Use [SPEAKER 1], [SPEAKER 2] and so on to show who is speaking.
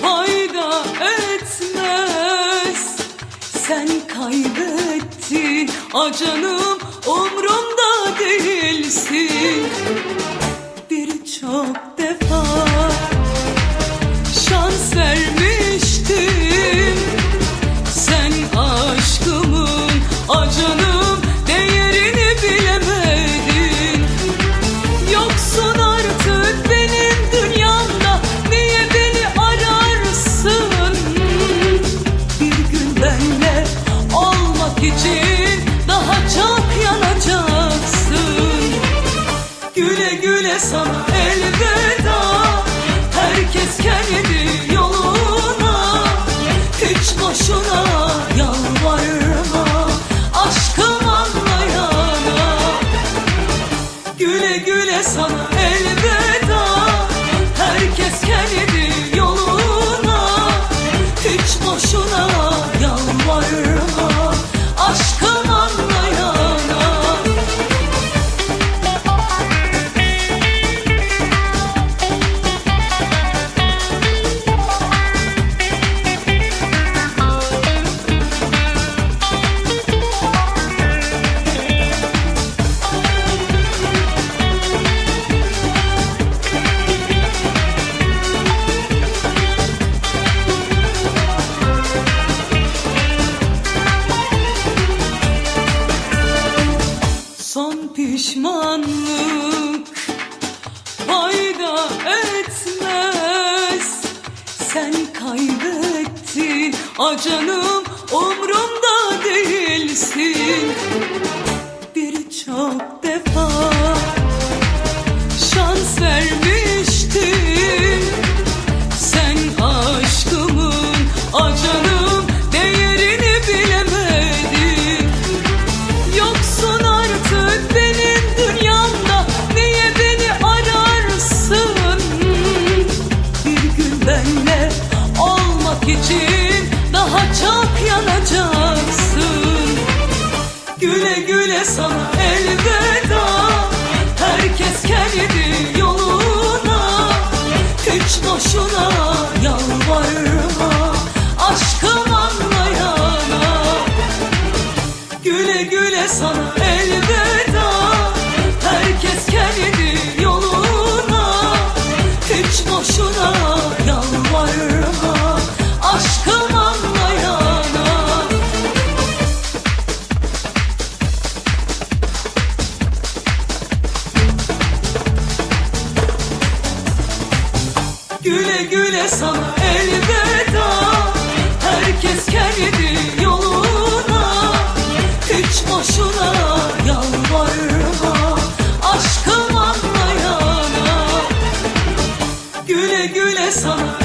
[SPEAKER 1] fayda etmez. Sen kaybettin canım, umrumda değilsin. Birçok defa şans vermiştim. Sen aşkımın canım değerini bilemedin. Yoksun artık benim dünyamda, niye beni ararsın? Bir gün benle olmak için daha çok yanacaksın. Güle güle sana elveda, herkes kendi yoluna. Hiç boşuna yalvarma aşkım anlayana. Güle güle sana elveda, herkes kendi yoluna. Hiç boşuna yalvarma aşkım anlayana. Son pişmanlık fayda etmez. Sen kaybettin canım, umrumda değilsin. Birçok defa şans vermiştim. Sen aşkımın canım değerini bilemedin. Yoksun artık benim dünyamda, niye beni ararsın? Bir gün benle olmak için daha çok yanacaksın. Güle güle sana elveda, herkes kendi yoluna. Hiç boşuna yalvarma aşkım anlayana. Güle güle sana elveda, herkes kendi yoluna. Hiç boşuna yalvarma aşkım anlayana. Güle güle sana elveda, herkes kendi yoluna. Hiç boşuna yalvarma aşkım anlayana. Güle güle sana